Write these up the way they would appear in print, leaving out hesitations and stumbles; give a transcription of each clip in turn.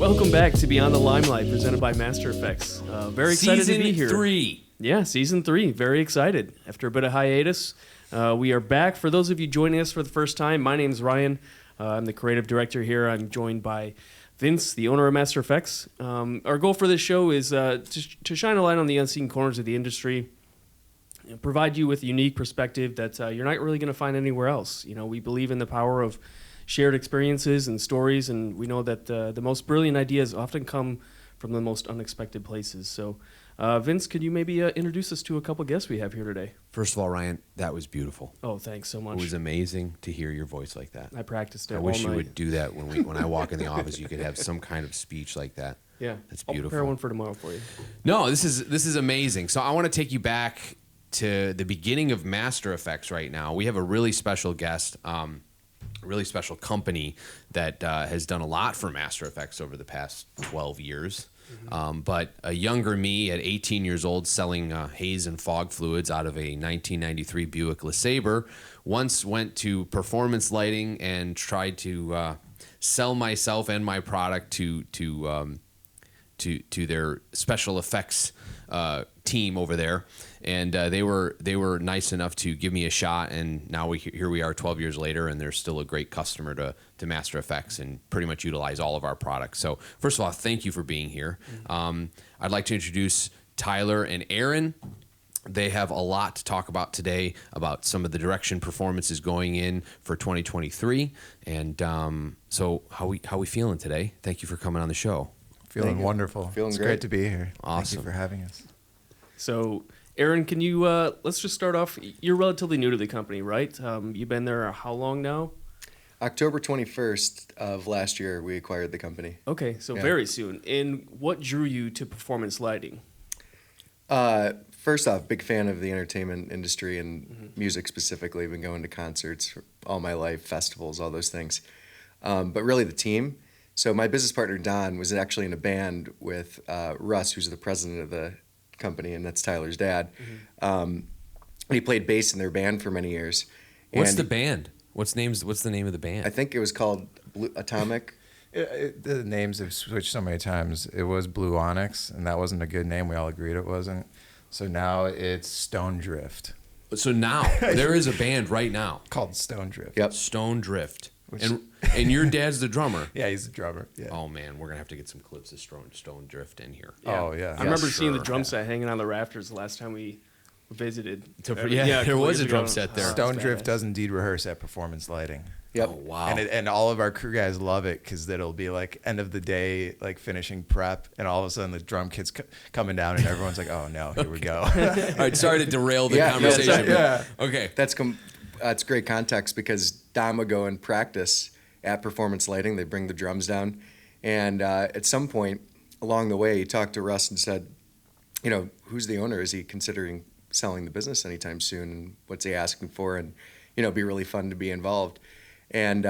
Welcome back to Beyond the Limelight, presented by Master Effects. Very excited to be here. Season 3. Yeah, Season 3. Very excited. After a bit of hiatus, we are back. For those of you joining us for the first time, my name is Ryan. I'm the creative director here. I'm joined by Vince, the owner of Master Effects. Our goal for this show is to shine a light on the unseen corners of the industry, and provide you with a unique perspective that you're not really going to find anywhere else. You know, we believe in the power of shared experiences and stories, and we know that the most brilliant ideas often come from the most unexpected places. So, Vince, could you maybe introduce us to a couple guests we have here today? First of all, Ryan, that was beautiful. Oh, thanks so much. It was amazing to hear your voice like that. I practiced it I all wish night. you would do that when I walk in the office. You could have some kind of speech like that. Yeah, That's I'll beautiful. prepare one for tomorrow for you. No, this is amazing. So I want to take you back to the beginning of Master Effects right now. We have a really special guest, a really special company that has done a lot for Master Effects over the past 12 years. But a younger me at 18 years old selling haze and fog fluids out of a 1993 Buick LeSabre once went to performance lighting and tried to sell myself and my product to their special effects team over there, and they were nice enough to give me a shot, and now here we are 12 years later, and they're still a great customer to Master Effects and pretty much utilize all of our products. So first of all, thank you for being here. I'd like to introduce Tyler and Aaron. They have a lot to talk about today about some of the direction performance is going in for 2023, and so how we feeling today? Thank you for coming on the show. Feeling wonderful. Feeling it's great. great to be here. Awesome. Thank you for having us. So, Aaron, can you let's just start off. You're relatively new to the company, right? You've been there how long now? October 21st of last year, we acquired the company. Okay, so Yeah. very soon. And what drew you to performance lighting? First off, big fan of the entertainment industry and music specifically. Been going to concerts for all my life, festivals, all those things. But really the team. So my business partner, Don, was actually in a band with Russ, who's the president of the company, and that's Tyler's dad. He played bass in their band for many years. What's And the band? What's the name of the band? I think it was called Blue Atomic. The names have switched so many times. It was Blue Onyx, and that wasn't a good name. We all agreed it wasn't. So now it's Stone Drift. So now there is a band right now Called Stone Drift. Yep. Stone Drift. Which- And your dad's the drummer. Yeah, he's the drummer. Yeah. Oh man, we're gonna have to get some clips of Stone Drift in here. Oh, yeah. I remember seeing the sure. drum set hanging on the rafters the last time we visited. Yeah, there was a years drum ago. set there. Stone That's Drift badass. does indeed rehearse at performance lighting. Yep. Oh wow. And all of our crew guys love it because it'll be like end of the day, like finishing prep, and all of a sudden the drum kit's coming down, and everyone's like, "Oh no, here we go." All right, sorry to derail the Yeah, no, conversation. it's- but- Okay. That's great context because Don would go and practice at performance lighting. They bring the drums down, and at some point along the way, he talked to Russ and said, "You know, who's the owner? Is he considering selling the business anytime soon? And what's he asking for? And you know, it'd be really fun to be involved." And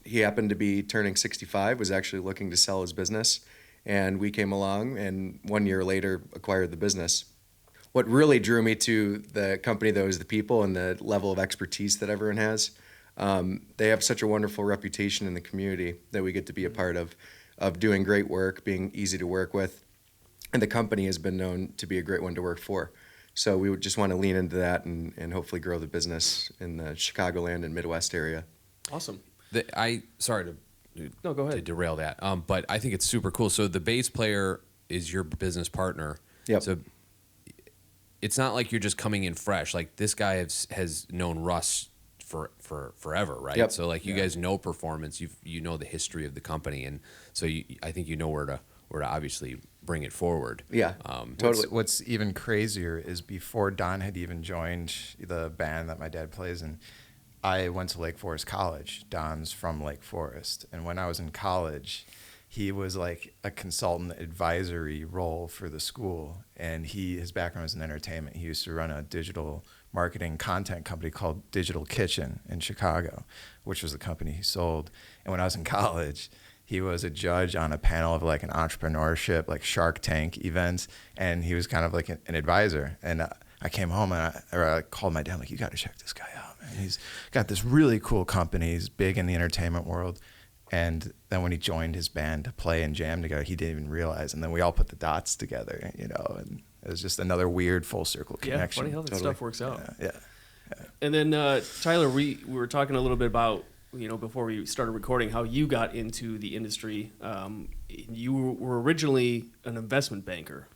he happened to be turning 65, was actually looking to sell his business, and we came along and 1 year later acquired the business. What really drew me to the company, though, is the people and the level of expertise that everyone has. They have such a wonderful reputation in the community that we get to be a part of doing great work, being easy to work with. And the company has been known to be a great one to work for. So we would just want to lean into that and hopefully grow the business in the Chicagoland and Midwest area. Awesome. Sorry No, go to ahead. derail that, but I think it's super cool. So the bass player is your business partner. Yep. So it's not like you're just coming in fresh. Like this guy has known Russ for forever, right? Yep. So like you guys know performance, you know the history of the company, and so I think you know where to obviously bring it forward. Yeah, totally. What's even crazier is before Don had even joined the band that my dad plays in, I went to Lake Forest College. Don's from Lake Forest. And when I was in college, he was like a consultant advisory role for the school. And his background was in entertainment. He used to run a digital marketing content company called Digital Kitchen in Chicago, which was the company he sold. And when I was in college, he was a judge on a panel of like an entrepreneurship, like Shark Tank events. And he was kind of like an advisor. And I came home and I called my dad, like, you got to check this guy out, man. He's got this really cool company. He's big in the entertainment world. And then when he joined his band to play and jam together, he didn't even realize. And then we all put the dots together, and it was just another weird full circle connection. Funny how that stuff works out. Yeah. And then Tyler, we were talking a little bit about, before we started recording, how you got into the industry. You were originally an investment banker.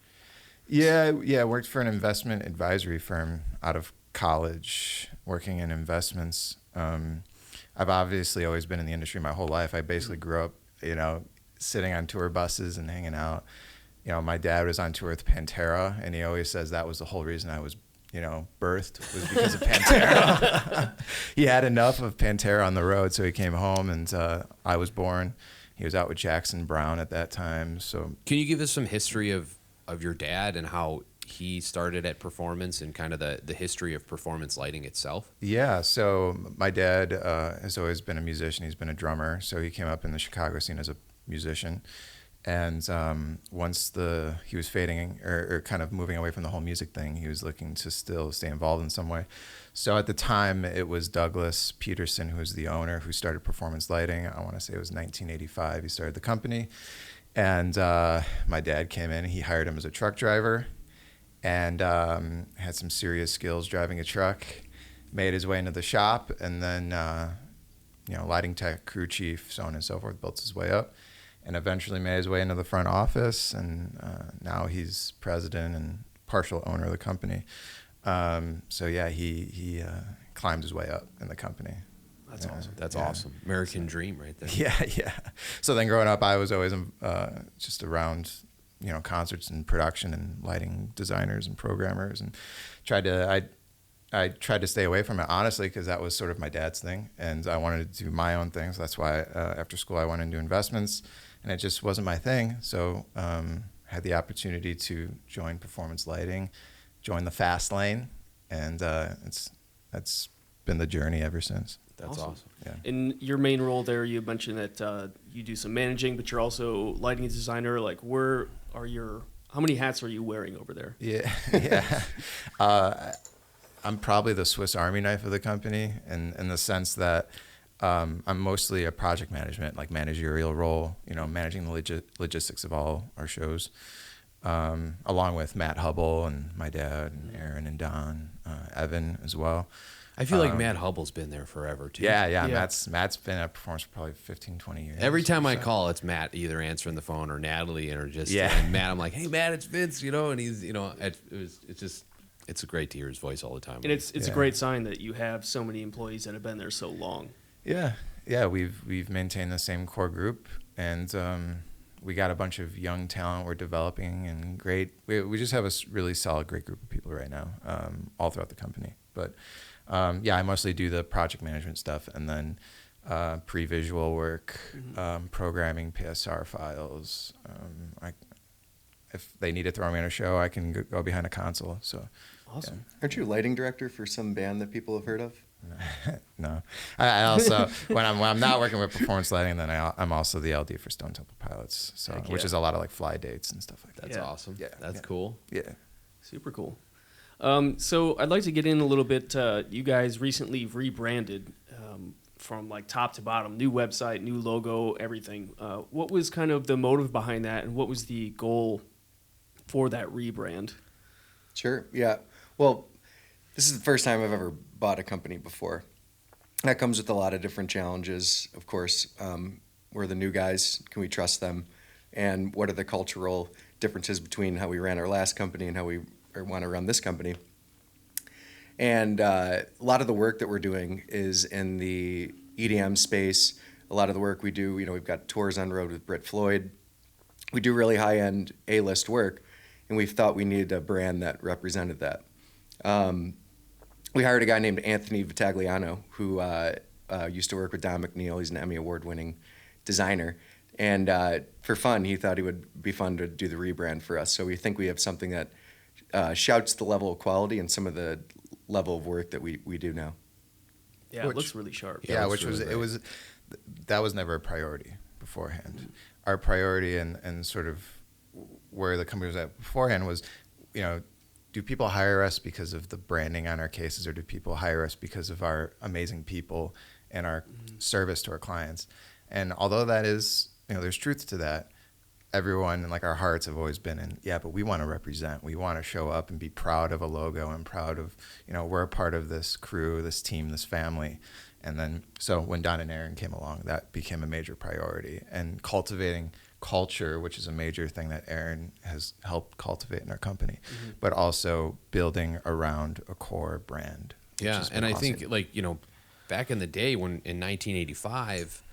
Yeah. I worked for an investment advisory firm out of college, working in investments. I've obviously always been in the industry my whole life. I basically grew up, sitting on tour buses and hanging out. My dad was on tour with Pantera, and he always says that was the whole reason I was, birthed, was because of Pantera. He had enough of Pantera on the road, so he came home, and I was born. He was out with Jackson Browne at that time. So, can you give us some history of your dad and how he started at Performance and kind of the history of performance lighting itself? Yeah, so my dad has always been a musician. He's been a drummer, so he came up in the Chicago scene as a musician. And once he was fading or kind of moving away from the whole music thing, he was looking to still stay involved in some way. So at the time, it was Douglas Peterson, who was the owner, who started Performance Lighting. I want to say it was 1985. He started the company. And my dad came in. He hired him as a truck driver and had some serious skills driving a truck, made his way into the shop, and then, lighting tech, crew chief, so on and so forth, built his way up, and eventually made his way into the front office, and now he's president and partial owner of the company. He climbed his way up in the company. That's awesome. That's awesome. American dream right there. Yeah. So then growing up, I was always just around concerts and production and lighting designers and programmers, and I tried to stay away from it, honestly, because that was sort of my dad's thing, and I wanted to do my own thing. So that's why after school I went into investments, and it just wasn't my thing. So had the opportunity to join Performance Lighting, join the fast lane, and that's been the journey ever since. That's awesome. Yeah. In your main role there, you mentioned that you do some managing, but you're also lighting designer. Like, how many hats are you wearing over there? Yeah. I'm probably the Swiss Army knife of the company in the sense that I'm mostly a project management, like managerial role, managing the logistics of all our shows, along with Matt Hubble and my dad and Aaron and Don, Evan as well. I feel like Matt Hubble's been there forever, too. Yeah. Matt's been at Performance for probably 15, 20 years. Every time I call, it's Matt either answering the phone or Natalie, or just and Matt. I'm like, hey, Matt, it's Vince, and he's, it's great to hear his voice all the time. And it's a great sign that you have so many employees that have been there so long. Yeah. We've maintained the same core group, and we got a bunch of young talent we're developing, and great. We just have a really solid, great group of people right now, all throughout the company. But I mostly do the project management stuff, and then pre-visual work, programming PSR files. If they need to throw me in a show, I can go behind a console. So awesome. Yeah. Aren't you a lighting director for some band that people have heard of? No. I also when I'm not working with Performance Lighting, then I'm also the LD for Stone Temple Pilots. So which is a lot of like fly dates and stuff like that. That's awesome. Yeah, that's cool. Yeah. Super cool. So I'd like to get in a little bit. You guys recently rebranded from like top to bottom, new website, new logo, everything. What was kind of the motive behind that, and what was the goal for that rebrand? Sure. Yeah. Well, this is the first time I've ever bought a company before. That comes with a lot of different challenges. Of course, we're the new guys. Can we trust them? And what are the cultural differences between how we ran our last company and how we want to run this company? And a lot of the work that we're doing is in the EDM space. A lot of the work we do, we've got tours on road with Britt Floyd. We do really high-end A-list work, and we thought we needed a brand that represented that. We hired a guy named Anthony Vitagliano, who used to work with Don McNeil. He's an Emmy Award-winning designer. And for fun, he thought it would be fun to do the rebrand for us. So we think we have something that shouts the level of quality and some of the level of work that we do now. Yeah, it looks really sharp. Yeah, that was never a priority beforehand. Mm-hmm. Our priority and sort of where the company was at beforehand was, do people hire us because of the branding on our cases, or do people hire us because of our amazing people and our service to our clients? And although that is, there's truth to that, everyone and like our hearts have always been in, yeah, but we want to represent. We want to show up and be proud of a logo and proud of, we're a part of this crew, this team, this family. And then, so when Don and Aaron came along, that became a major priority. And cultivating culture, which is a major thing that Aaron has helped cultivate in our company, but also building around a core brand. Yeah, and I think back in the day when in 1985,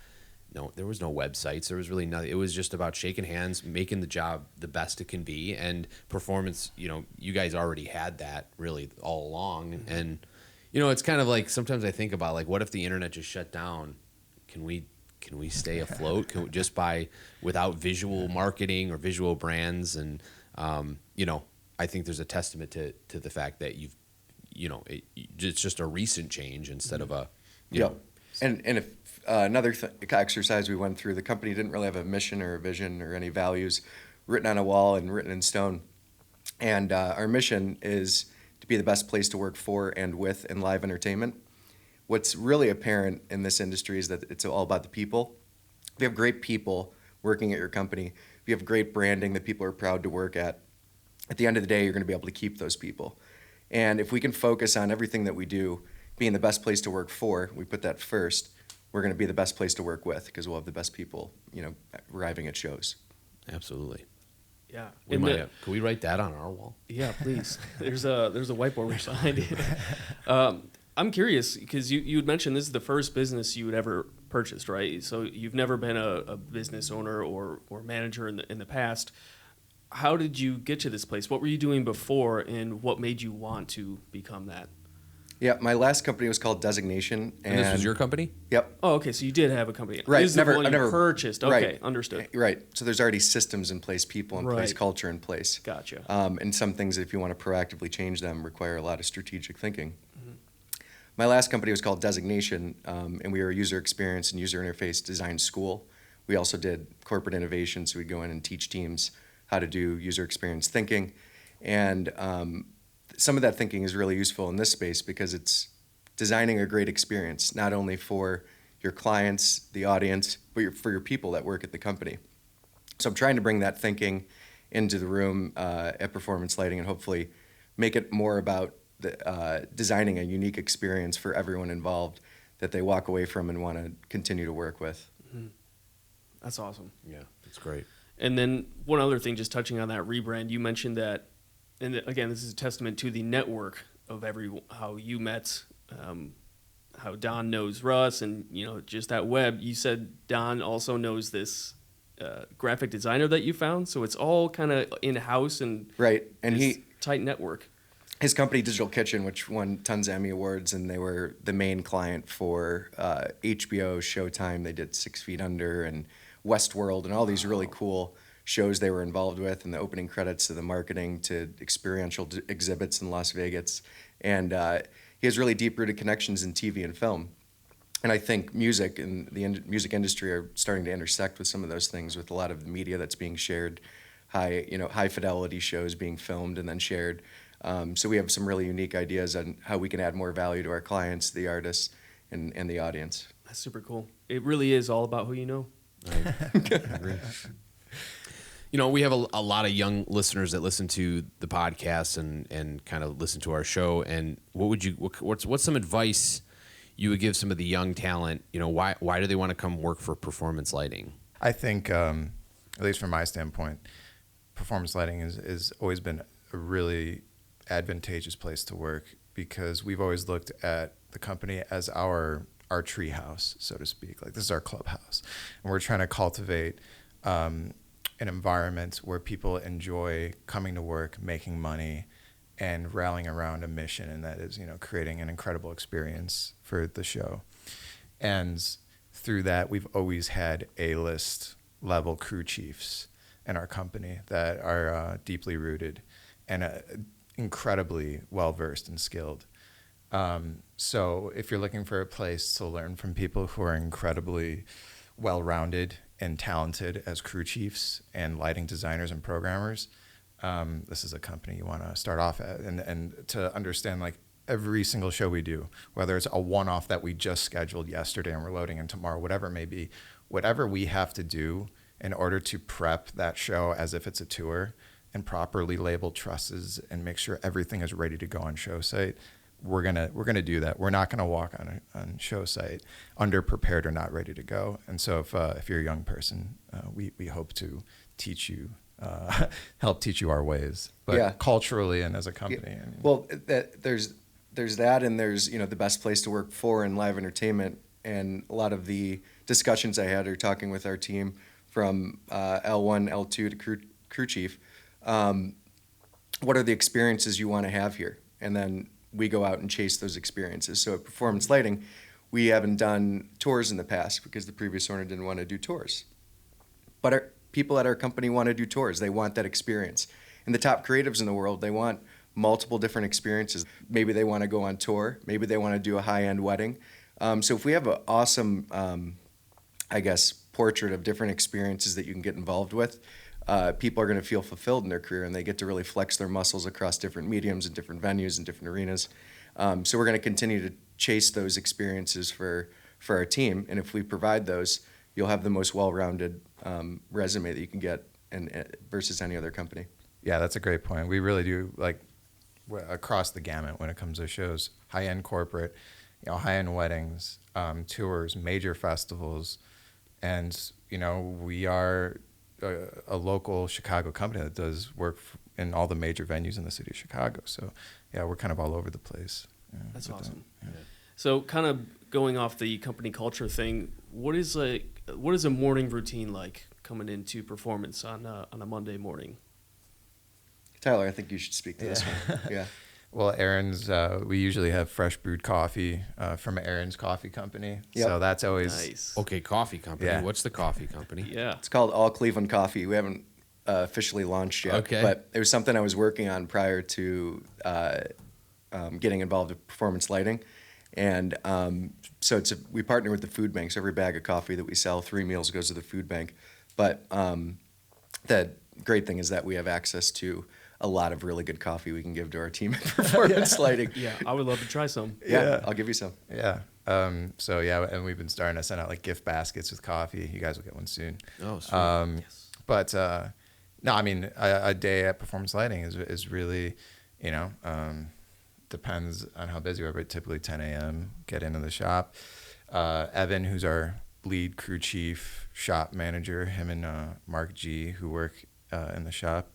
there was no websites. There was really nothing. It was just about shaking hands, making the job the best it can be, and performance. You guys already had that really all along, and it's kind of like sometimes I think about like, what if the internet just shut down? Can we stay afloat just by without visual marketing or visual brands? And I think there's a testament to the fact that it's just a recent change instead of a And if another exercise we went through, the company didn't really have a mission or a vision or any values written on a wall and written in stone. And our mission is to be the best place to work for and with in live entertainment. What's really apparent in this industry is that it's all about the people. If you have great people working at your company, if you have great branding that people are proud to work at the end of the day, you're going to be able to keep those people. And if we can focus on everything that we do being the best place to work for, we put that first, we're going to be the best place to work with because we'll have the best people, arriving at shows. Absolutely. Yeah. Can we write that on our wall? Yeah, please. There's a whiteboard right behind it. I'm curious because you had mentioned this is the first business you had ever purchased, right? So you've never been a business owner or manager in the past. How did you get to this place? What were you doing before, and what made you want to become that? Yeah, my last company was called Designation. And this was your company? Yep. Oh, okay. So you did have a company. Right. This is the one you purchased. Okay, right. Understood. Right. So there's already systems in place, people in place, culture in place. Gotcha. And some things, if you want to proactively change them, require a lot of strategic thinking. My last company was called Designation, and we were a user experience and user interface design school. We also did corporate innovation, so we'd go in and teach teams how to do user experience thinking. And some of that thinking is really useful in this space because it's designing a great experience, not only for your clients, the audience, but for your people that work at the company. So I'm trying to bring that thinking into the room at Performance Lighting and hopefully make it more about designing a unique experience for everyone involved that they walk away from and want to continue to work with. That's awesome. Yeah, that's great. And then one other thing, just touching on that rebrand, you mentioned that, and again, this is a testament to the network of how you met, how Don knows Russ, and just that web. You said Don also knows this graphic designer that you found, so it's all kind of in house and right, and tight network. His company, Digital Kitchen, which won tons of Emmy Awards, and they were the main client for HBO, Showtime. They did 6 Feet Under and Westworld and all these really cool shows they were involved with, and the opening credits to the marketing to experiential exhibits in Las Vegas. And he has really deep-rooted connections in TV and film. And I think music and the music industry are starting to intersect with some of those things with a lot of the media that's being shared, high fidelity shows being filmed and then shared. So we have some really unique ideas on how we can add more value to our clients, the artists, and the audience. That's super cool. It really is all about who you know. I agree. We have a lot of young listeners that listen to the podcast and kind of listen to our show. And what's some advice you would give some of the young talent? Why do they want to come work for Performance Lighting? I think, at least from my standpoint, Performance Lighting has always been a really advantageous place to work because we've always looked at the company as our tree house, so to speak. Like, this is our clubhouse, and we're trying to cultivate an environment where people enjoy coming to work, making money, and rallying around a mission, and that is, creating an incredible experience for the show. And through that, we've always had A-list level crew chiefs in our company that are deeply rooted and incredibly well-versed and skilled. So if you're looking for a place to learn from people who are incredibly well-rounded and talented as crew chiefs and lighting designers and programmers, this is a company you want to start off at. And to understand, like, every single show we do, whether it's a one-off that we just scheduled yesterday and we're loading in tomorrow, whatever it may be, whatever we have to do in order to prep that show as if it's a tour and properly label trusses and make sure everything is ready to go on show site, we're gonna do that. We're not gonna walk on show site underprepared or not ready to go. And so if you're a young person, we hope to teach you, help teach you our ways, but culturally and as a company. Yeah. I mean, Well, there's that, and there's the best place to work for in live entertainment. And a lot of the discussions I had are talking with our team from L1, L2 to crew chief. What are the experiences you want to have here? And then we go out and chase those experiences. So at Performance Lighting, we haven't done tours in the past because the previous owner didn't want to do tours. But our people at our company want to do tours. They want that experience. And the top creatives in the world, they want multiple different experiences. Maybe they want to go on tour. Maybe they want to do a high-end wedding. So if we have an awesome, portrait of different experiences that you can get involved with, people are going to feel fulfilled in their career, and they get to really flex their muscles across different mediums and different venues and different arenas. So we're going to continue to chase those experiences for our team, and if we provide those, you'll have the most well-rounded resume that you can get versus any other company. Yeah, that's a great point. We really do across the gamut when it comes to shows, high-end corporate, high-end weddings, tours, major festivals, and we are a local Chicago company that does work in all the major venues in the city of Chicago. So yeah, we're kind of all over the place. That's awesome. Yeah. So kind of going off the company culture thing, what is a morning routine like coming into performance on a Monday morning? Tyler, I think you should speak to this one. Yeah. Well, Aaron's, we usually have fresh brewed coffee from Aaron's Coffee Company. Yep. So that's always Nice. Okay, coffee company. Yeah. What's the coffee company? Yeah. It's called All Cleveland Coffee. We haven't officially launched yet, Okay. but it was something I was working on prior to getting involved with Performance Lighting. And so we partner with the food bank. So every bag of coffee that we sell, 3 meals goes to the food bank. But the great thing is that we have access to a lot of really good coffee we can give to our team at Performance Lighting. Yeah, I would love to try some. Yeah, I'll give you some. Yeah. So yeah, and we've been starting to send out gift baskets with coffee. You guys will get one soon. Oh, sweet. Yes. But no, I mean a day at Performance Lighting is really, depends on how busy we are, but typically 10 a.m. get into the shop. Evan, who's our lead crew chief, shop manager, him and Mark G, who work in the shop.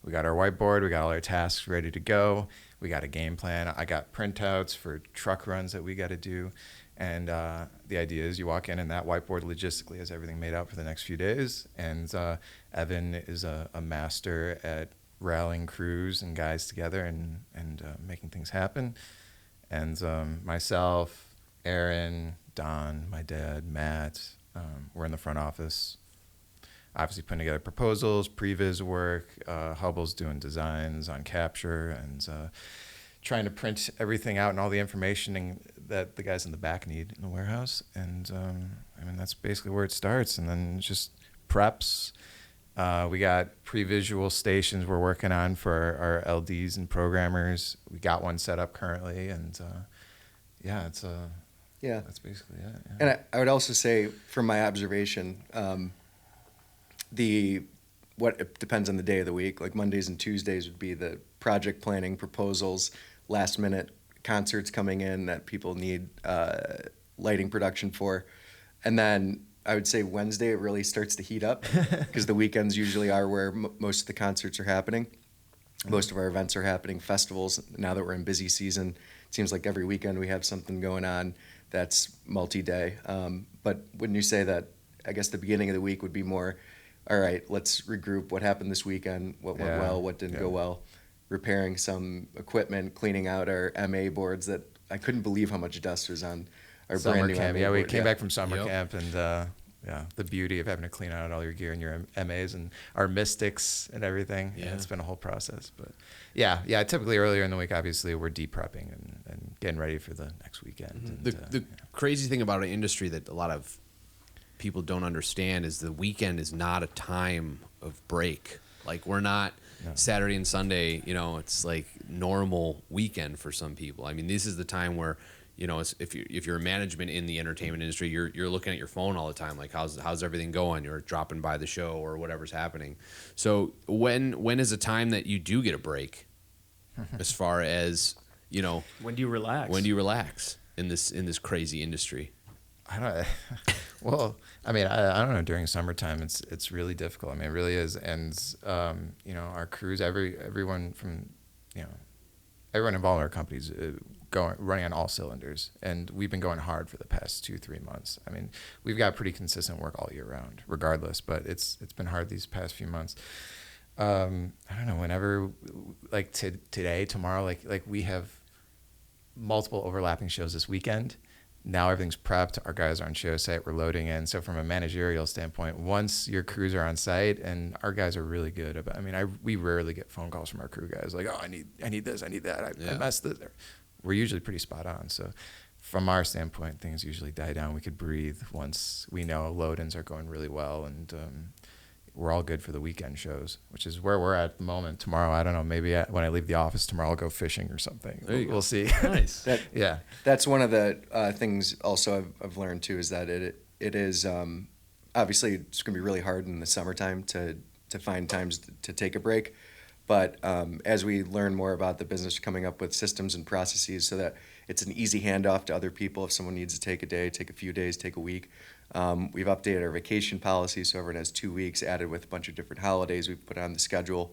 We got our whiteboard. We got all our tasks ready to go. We got a game plan. I got printouts for truck runs that we got to do. And the idea is you walk in and that whiteboard logistically has everything made out for the next few days. And Evan is a master at rallying crews and guys together and making things happen. And myself, Aaron, Don, my dad, Matt, we're in the front office. Obviously putting together proposals, previs work, Hubble's doing designs on capture, and trying to print everything out and all the information that the guys in the back need in the warehouse. And that's basically where it starts. And then it's just preps. We got pre-visual stations we're working on for our LDs and programmers. We got one set up currently, and that's basically it. Yeah. And I would also say, from my observation, it depends on the day of the week. Like Mondays and Tuesdays would be the project planning, proposals, last minute concerts coming in that people need lighting production for. And then I would say Wednesday it really starts to heat up because the weekends usually are where most of the concerts are happening. Most of our events are happening, festivals. Now that we're in busy season, it seems like every weekend we have something going on that's multi-day. But wouldn't you say that, I guess the beginning of the week would be more, all right, let's regroup what happened this weekend, what went well, what didn't go well, repairing some equipment, cleaning out our MA boards that I couldn't believe how much dust was on our Summer brand new camp. MA Yeah, we board. came back from summer Yep. camp, and the beauty of having to clean out all your gear and your MAs and our Mystics and everything. Yeah. It's been a whole process. But yeah. Typically earlier in the week, obviously, we're de-prepping and getting ready for the next weekend. Mm-hmm. And, The crazy thing about an industry that a lot of people don't understand is the weekend is not a time of break. Like we're not Saturday and Sunday, it's like normal weekend for some people. I mean, this is the time where if you're a management in the entertainment industry, you're looking at your phone all the time, like how's everything going? You're dropping by the show or whatever's happening. So when is a time that you do get a break, as far as When do you relax? when do you relax in this crazy industry? I don't. Well, I mean, I don't know. During summertime, it's really difficult. I mean, it really is. And our crews, everyone from, everyone involved in our companies, running on all cylinders. And we've been going hard for the past 2-3 months. I mean, we've got pretty consistent work all year round, regardless. But it's been hard these past few months. I don't know. Whenever, like today, tomorrow, like we have multiple overlapping shows this weekend. Now everything's prepped. Our guys are on show site. We're loading in. So from a managerial standpoint, once your crews are on site, and our guys are really good about. I mean, we rarely get phone calls from our crew guys like, "Oh, I need this, I need that. I messed this." We're usually pretty spot on. So from our standpoint, things usually die down. We could breathe once we know load-ins are going really well, and we're all good for the weekend shows, which is where we're at the moment. Tomorrow, I don't know, maybe when I leave the office tomorrow, I'll go fishing or something. We'll see. Nice. Yeah. That's one of the things also I've learned too, is that it is obviously it's going to be really hard in the summertime to find times to take a break. But as we learn more about the business, coming up with systems and processes so that it's an easy handoff to other people. If someone needs to take a day, take a few days, take a week. We've updated our vacation policy so everyone has 2 weeks added with a bunch of different holidays we've put on the schedule.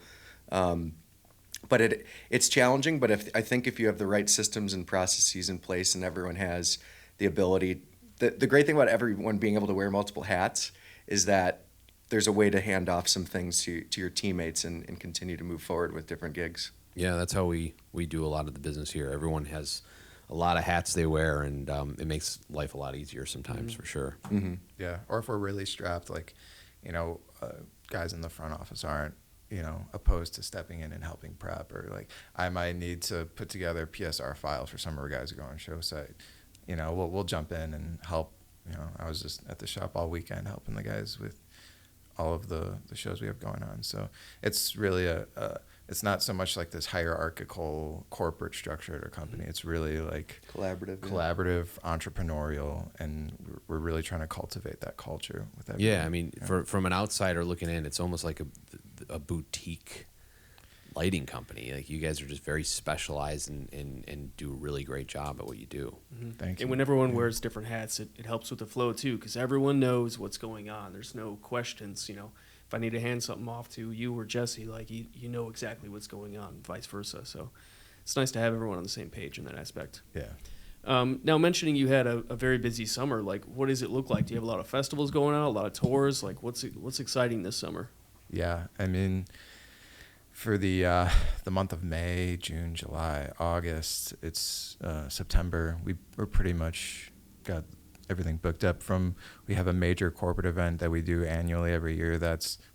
But it's challenging, but I think if you have the right systems and processes in place and everyone has the ability, the great thing about everyone being able to wear multiple hats is that there's a way to hand off some things to your teammates and continue to move forward with different gigs. Yeah, that's how we do a lot of the business here. Everyone has a lot of hats they wear, and it makes life a lot easier sometimes, for sure. Mm-hmm. Yeah. Or if we're really strapped, like, guys in the front office aren't, opposed to stepping in and helping prep, or like I might need to put together PSR files for some of our guys who go on show site. We'll jump in and help. I was just at the shop all weekend helping the guys with all of the shows we have going on. So it's really it's not so much like this hierarchical corporate structure at our company. It's really like collaborative, entrepreneurial, and we're really trying to cultivate that culture with everyone. Yeah, I mean, from an outsider looking in, it's almost like a boutique lighting company. Like, you guys are just very specialized and do a really great job at what you do. Mm-hmm. Thank you. And when everyone wears different hats, it helps with the flow too, because everyone knows what's going on. There's no questions. If I need to hand something off to you or Jesse, like you know exactly what's going on, vice versa. So it's nice to have everyone on the same page in that aspect. Yeah. Now, mentioning you had a very busy summer, like what does it look like? Do you have a lot of festivals going on, a lot of tours? Like what's exciting this summer? Yeah, I mean, for the month of May, June, July, August, it's September. We're pretty much got everything booked up. We have a major corporate event that we do annually every year.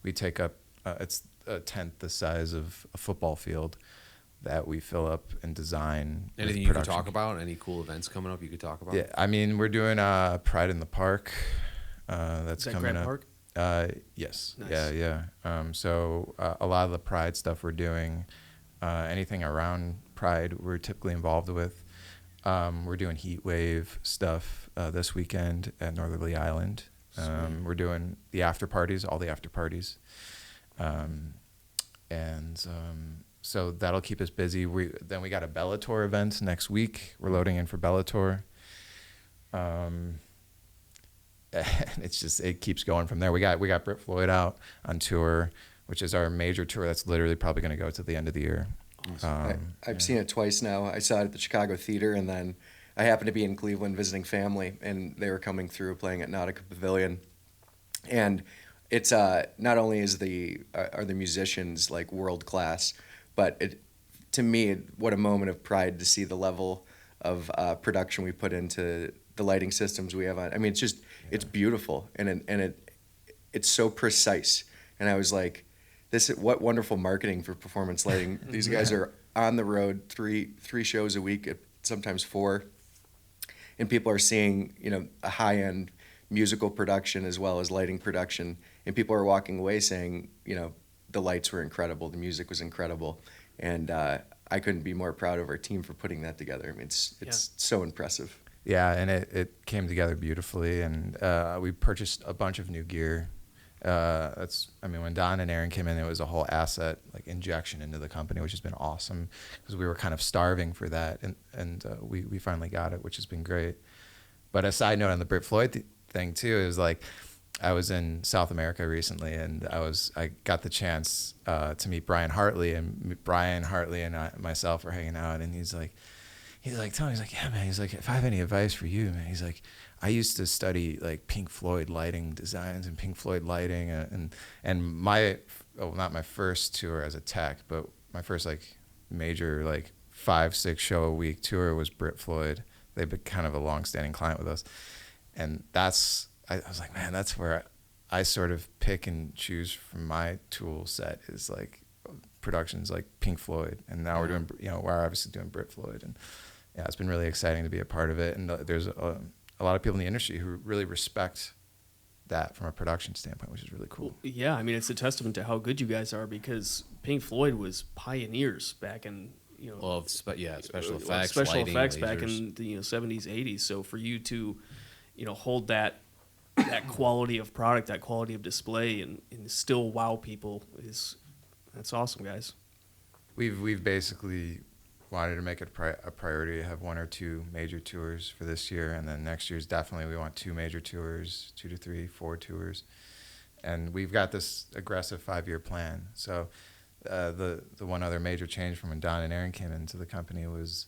We take up it's a tenth the size of a football field that we fill up and design. Anything you can talk about? Any cool events coming up you could talk about? Yeah, I mean, we're doing Pride in the Park. That's Is that coming Grant up. Park? Yes. Nice. Yeah. So a lot of the Pride stuff we're doing, anything around Pride, we're typically involved with. We're doing heat wave stuff this weekend at Northerly Island. We're doing the after parties, all the after parties, so that'll keep us busy. Then we got a Bellator event next week. We're loading in for Bellator. It keeps going from there. We got Britt Floyd out on tour, which is our major tour. That's literally probably going to go to the end of the year. Awesome. I've seen it twice now. I saw it at the Chicago Theater, and then I happened to be in Cleveland visiting family, and they were coming through playing at Nautica Pavilion. And it's not only are the musicians like world class, but to me, what a moment of pride to see the level of production we put into the lighting systems we have on. I mean, it's beautiful, and it's so precise. And I was like, what wonderful marketing for performance lighting. These guys are on the road three shows a week, sometimes 4, and people are seeing a high-end musical production as well as lighting production, and people are walking away saying the lights were incredible, the music was incredible, and I couldn't be more proud of our team for putting that together. I mean, it's so impressive. Yeah, and it came together beautifully, and we purchased a bunch of new gear. When Don and Aaron came in, it was a whole asset like injection into the company, which has been awesome because we were kind of starving for that, and we finally got it, which has been great. But a side note on the Britt Floyd thing too, it was like I was in South America recently, and I got the chance to meet Brian Hartley, and Brian Hartley and myself were hanging out, and he's like, Tony, he's like, yeah, man. He's like, if I have any advice for you, man, he's like, I used to study like Pink Floyd lighting designs and Pink Floyd lighting, and not my first tour as a tech, but my first like major like 5-6 show a week tour was Britt Floyd. They've been kind of a long-standing client with us, and I was like, man, that's where I sort of pick and choose from my tool set is like productions like Pink Floyd, and now we're doing, we're obviously doing Britt Floyd, and yeah, it's been really exciting to be a part of it. And there's a lot of people in the industry who really respect that from a production standpoint, which is really cool. Well, yeah, I mean, it's a testament to how good you guys are because Pink Floyd was pioneers back in, special effects, special lighting, effects lasers. back in the 70s, 80s. So for you to, hold that quality of product, that quality of display, and still wow people that's awesome, guys. We've basically wanted to make it a priority to have 1 or 2 major tours for this year, and then next year's definitely we want 2 major tours, 2 to 3, 4 tours, and we've got this aggressive 5-year plan. So the one other major change from when Don and Aaron came into the company was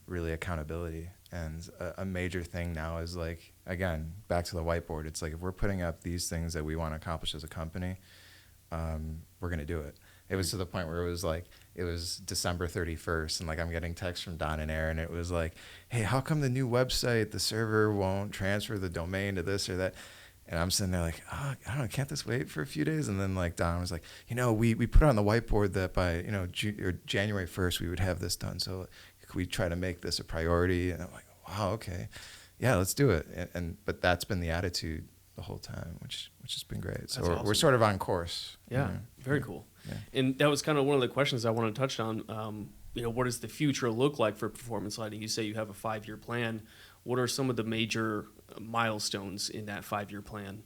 really accountability, and a major thing now is like, again, back to the whiteboard. It's like if we're putting up these things that we want to accomplish as a company, we're going to do it. It was to the point where it was December 31st, and like I'm getting texts from Don and Aaron. It was like, hey, how come the new website, the server won't transfer the domain to this or that? And I'm sitting there like, oh, I don't know, can't this wait for a few days? And then like Don was like, we put on the whiteboard that by January 1st we would have this done. So could we try to make this a priority? And I'm like, wow, okay, yeah, let's do it. But that's been the attitude the whole time, which has been great. So we're sort of on course. Yeah, very cool. Yeah. And that was kind of one of the questions I wanted to touch on. What does the future look like for performance lighting? You say you have a 5-year plan. What are some of the major milestones in that 5-year plan?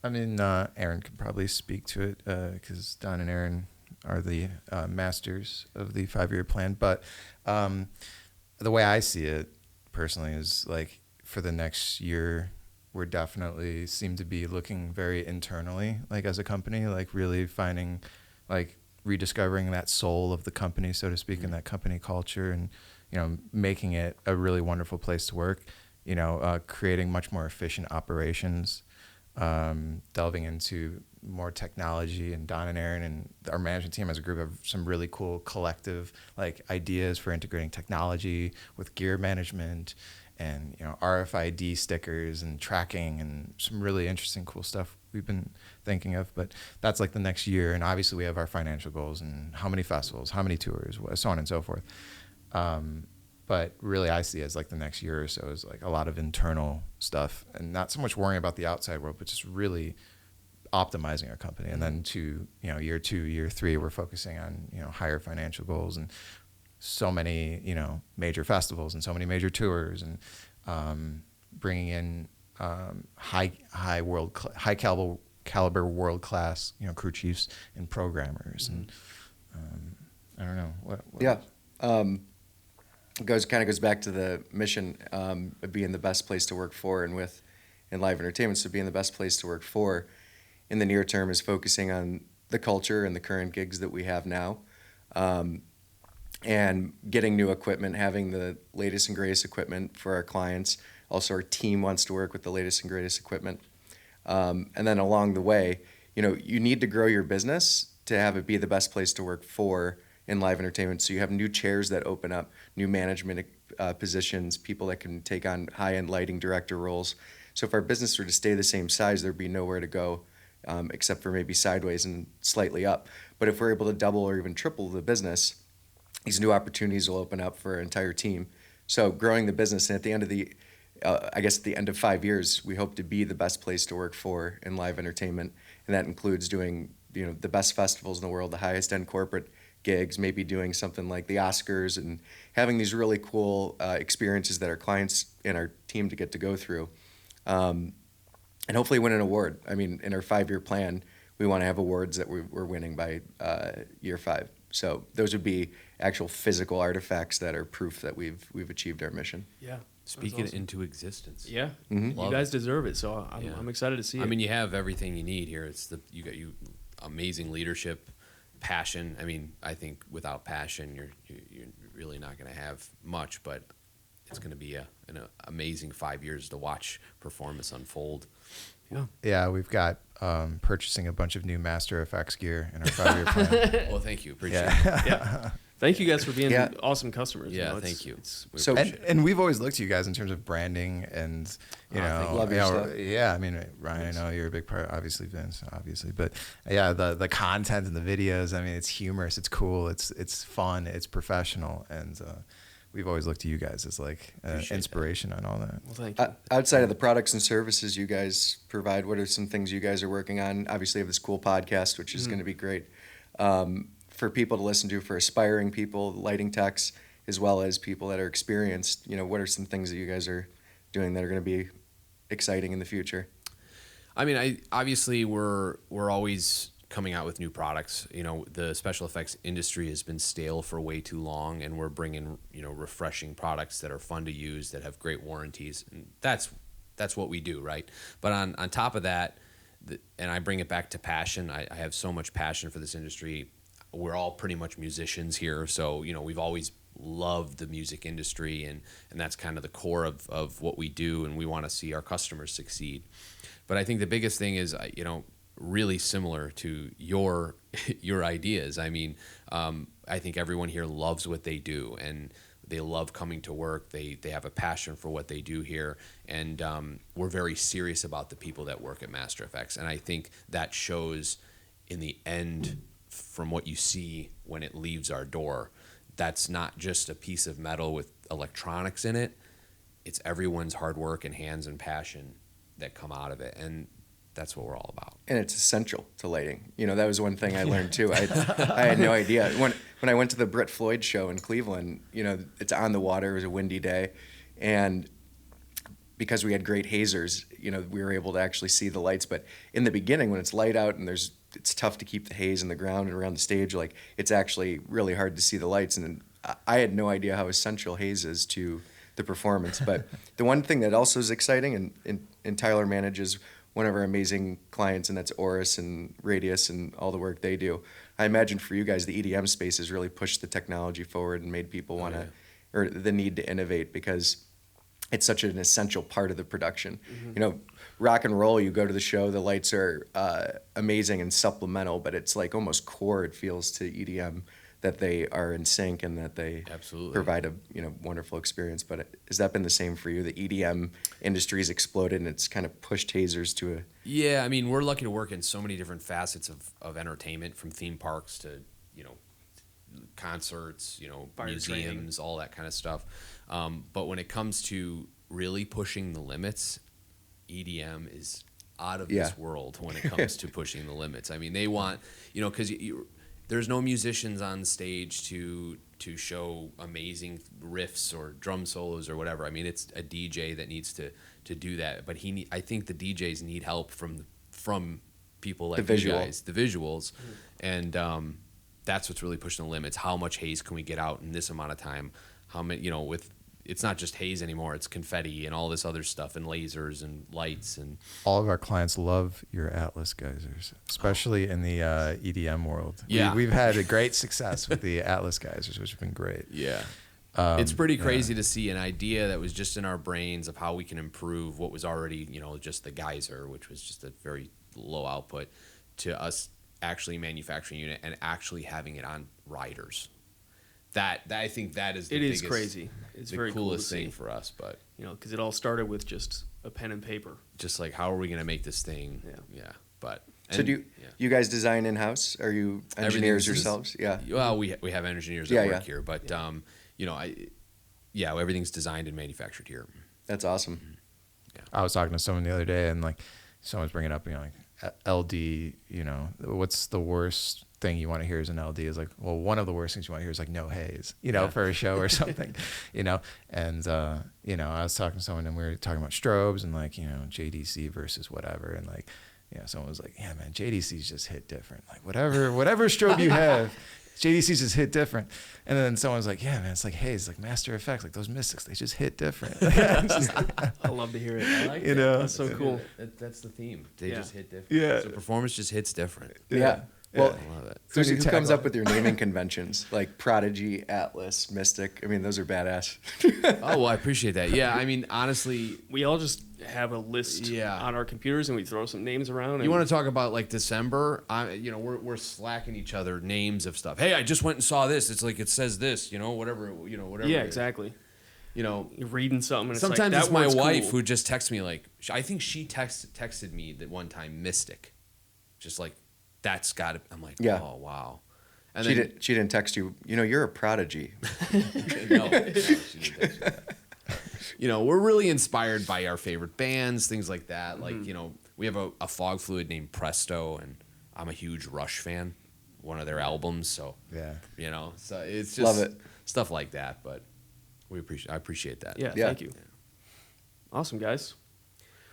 I mean, Aaron could probably speak to it because Don and Aaron are the masters of the 5-year plan. But the way I see it personally is like for the next year, we're definitely seem to be looking very internally, like as a company, like really finding, like rediscovering that soul of the company, so to speak, and that company culture, and making it a really wonderful place to work. Creating much more efficient operations, delving into more technology, and Don and Aaron and our management team as a group have some really cool collective like ideas for integrating technology with gear management and RFID stickers and tracking and some really interesting cool stuff we've been thinking of. But that's like the next year, and obviously we have our financial goals and how many festivals, how many tours, so on and so forth. But really I see it as like the next year or so is like a lot of internal stuff and not so much worrying about the outside world, but just really optimizing our company. And then year 2, year 3, we're focusing on higher financial goals and so many major festivals and so many major tours, and bringing in high caliber world class crew chiefs and programmers, and I don't know what yeah goes back to the mission of being the best place to work for and with in live entertainment. So being the best place to work for in the near term is focusing on the culture and the current gigs that we have now, and getting new equipment, having the latest and greatest equipment for our clients. Also, our team wants to work with the latest and greatest equipment. And then along the way, you need to grow your business to have it be the best place to work for in live entertainment. So you have new chairs that open up, new management positions, people that can take on high-end lighting director roles. So if our business were to stay the same size, there'd be nowhere to go except for maybe sideways and slightly up. But if we're able to double or even triple the business, these new opportunities will open up for our entire team. So growing the business, and at the end of at the end of 5 years, we hope to be the best place to work for in live entertainment, and that includes doing the best festivals in the world, the highest end corporate gigs, maybe doing something like the Oscars and having these really cool experiences that our clients and our team to get to go through. And hopefully win an award. I mean, in our 5-year plan, we want to have awards that we're winning by year 5. So those would be actual physical artifacts that are proof that we've achieved our mission. Yeah. Speaking it into existence. Yeah. Mm-hmm. You guys deserve it. So I'm excited to see it. I mean, you have everything you need here. You got amazing leadership, passion. I mean, I think without passion, you're really not going to have much. But it's going to be an amazing 5 years to watch performance unfold. Yeah. Yeah, we've got purchasing a bunch of new Master Effects gear in our 5-year plan. Well, thank you. Appreciate it. Yeah. Thank you guys for being Yeah. awesome customers. Yeah, thank you. We So- appreciate it. And we've always looked to you guys in terms of branding and, you know, Love your stuff. yeah, I mean, Ryan, I know you're a big part, obviously Vince, obviously, but yeah, the content and the videos, I mean, it's humorous, it's cool, it's fun, it's professional, and we've always looked to you guys as like inspiration on all that. Well, thank you. Outside of the products and services you guys provide, what are some things you guys are working on? Obviously, you have this cool podcast, which is going to be great for people to listen to, for aspiring people, lighting techs, as well as people that are experienced. You know, what are some things that you guys are doing that are going to be exciting in the future? I mean, obviously we're always coming out with new products. You know, the special effects industry has been stale for way too long, and we're bringing, you know, refreshing products that are fun to use, that have great warranties, and that's what we do, right? But on top of that, and I bring it back to passion. I have so much passion for this industry. We're all pretty much musicians here, so, you know, we've always loved the music industry, and that's kind of the core of what we do, and we want to see our customers succeed. But I think the biggest thing is, you know, really similar to your ideas. I mean, I think everyone here loves what they do, and they love coming to work. They have a passion for what they do here, and we're very serious about the people that work at Master Effects. And I think that shows in the end from what you see when it leaves our door. That's not just a piece of metal with electronics in it. It's everyone's hard work and hands and passion that come out of it, and that's what we're all about. And it's essential to lighting. You know, that was one thing I learned too. I had no idea. When I went to the Brett Floyd show in Cleveland, you know, it's on the water, it was a windy day, and because we had great hazers, you know, we were able to actually see the lights. But in the beginning, when it's light out and it's tough to keep the haze in the ground and around the stage, like, it's actually really hard to see the lights. And I had no idea how essential haze is to the performance. But the one thing that also is exciting, and Tyler manages one of our amazing clients, and that's Oris and Radius and all the work they do. I imagine for you guys, the EDM space has really pushed the technology forward and made people want to, or the need to innovate, because it's such an essential part of the production. Mm-hmm. You know, rock and roll, you go to the show, the lights are amazing and supplemental, but it's like almost core, it feels, to EDM, that they are in sync and that they Absolutely. Provide a wonderful experience. But has that been the same for you? The EDM industry's exploded and it's kind of pushed tasers to a... Yeah, I mean, we're lucky to work in so many different facets of entertainment, from theme parks to, you know, concerts, you know, Fire museums, training. all that kind of stuff. But when it comes to really pushing the limits, EDM is out of this world when it comes to pushing the limits. I mean, they want, you know, because there's no musicians on stage to show amazing riffs or drum solos or whatever. I mean, it's a DJ that needs to do that. But I think the DJs need help from people like you guys, the visuals, and that's what's really pushing the limits. How much haze can we get out in this amount of time? How many, you know, it's not just haze anymore. It's confetti and all this other stuff, and lasers and lights, and All of our clients love your Atlas geysers, especially in the EDM world. Yeah. We've had a great success with the Atlas geysers, which have been great. yeah. It's pretty crazy to see an idea that was just in our brains of how we can improve what was already, you know, just the geyser, which was just a very low output, to us actually manufacturing a unit and actually having it on riders. That I think that is the It is biggest, crazy. It's the very cool to coolest thing see. for us. But You know, because it all started with just a pen and paper. just like, how are we going to make this thing? Yeah. But So do you guys design in-house? Are you engineers Everything's- yourselves? Yeah. Well, we have engineers that Yeah, work yeah. here, but you know, everything's designed and manufactured here. That's awesome. I was talking to someone the other day, and like someone's bringing up, you know, like LD, what's the worst thing you want to hear as an LD is like, well, one of the worst things you want to hear is like no haze, for a show or something, and, I was talking to someone and we were talking about strobes and like, JDC versus whatever. And like, someone was like, yeah, man, JDC's just hit different. Like whatever strobe you have, JDC's just hit different. And then someone's like, yeah, man, it's like haze, like Master Effects, like those Mystics, they just hit different. I love to hear it. I like that's so cool. That's the theme. They Yeah. just hit different. Yeah. So performance just hits different. Yeah. Well, I love it. who Especially comes up tagline. with your naming conventions like Prodigy, Atlas, Mystic? I mean, those are badass. Oh, well, I appreciate that. Yeah, I mean, honestly, We all just have a list Yeah. on our computers and we throw some names around. you want to talk about like December? We're slacking each other names of stuff. Hey, I just went and saw this. It's like it says this. Whatever. Whatever. Yeah, it is. exactly. You're reading something. And sometimes it's, it's like, my that word's wife cool. who just texts me like, I think she texted me that one time Mystic, just like that's got it. I'm like, Yeah. oh wow. And She then, didn't text you. You're a prodigy. no, she didn't text me. We're really inspired by our favorite bands, things like that. Like, we have a fog fluid named Presto, and I'm a huge Rush fan, one of their albums. So, Yeah. so it's just Love it. stuff like that. But I appreciate that. Yeah, Yeah. thank you. Awesome, guys.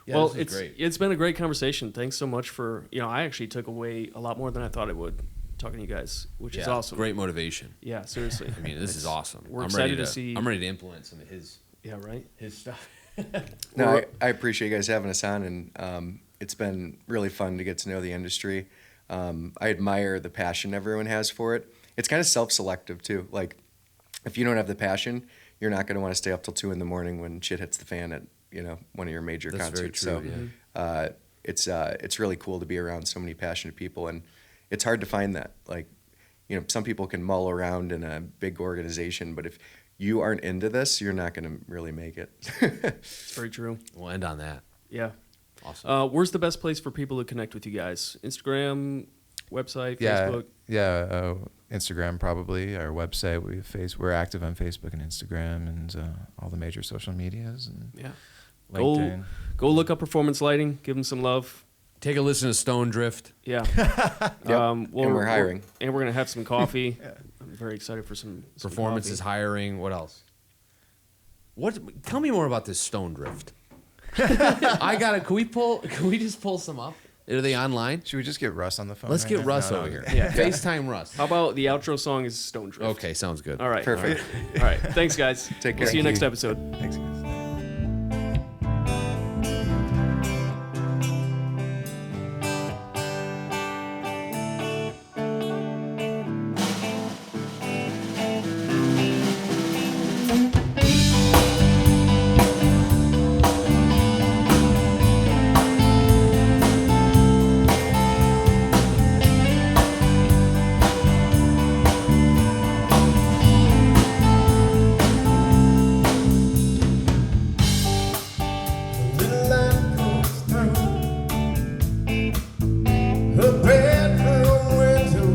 Yeah, well, this was great. it's been a great conversation. Thanks so much for, I actually took away a lot more than I thought it would talking to you guys, which is Yeah, awesome. Great motivation. Yeah, seriously. I mean, this is awesome. We're I'm excited ready to see. I'm ready to implement some of his Yeah, right. stuff. No, I appreciate you guys having us on, and it's been really fun to get to know the industry. I admire the passion everyone has for it. It's kind of self-selective too. Like, if you don't have the passion, you're not going to want to stay up till 2 a.m. when shit hits the fan at one of your major That's very concerts. true, So it's really cool to be around so many passionate people, and it's hard to find that. Like, some people can mull around in a big organization, but if you aren't into this, you're not going to really make it. It's very true. We'll end on that. Yeah. Awesome. Where's the best place for people to connect with you guys? Instagram, website, Facebook? Yeah, Instagram probably, our website. We're active on Facebook and Instagram and all the major social medias and Yeah. LinkedIn. Go look up Performance Lighting. Give them some love. Take a listen to Stone Drift. Yeah. Yep. And we're hiring. And we're going to have some coffee. I'm very excited for some Performance coffee. is hiring. What else? Tell me more about this Stone Drift. Can we just pull some up? Are they online? Should we just get Russ on the phone? Let's right get now? Russ No, over no. here. Yeah. FaceTime Russ. How about the outro song is Stone Drift? Okay, sounds good. All right. Perfect. All right. Thanks, guys. Take We'll care. see you Thank next you. episode. Thanks, guys. Little light comes through her bedroom window.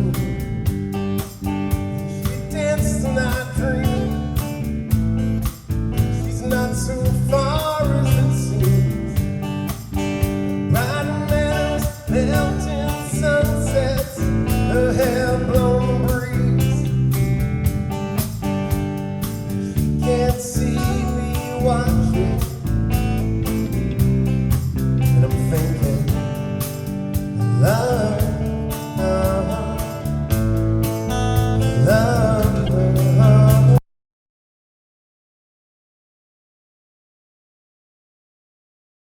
She dances and I dream. She's not so far as it seems. Bright meadows, melting sunsets, her hair blown breeze. She can't see me watch.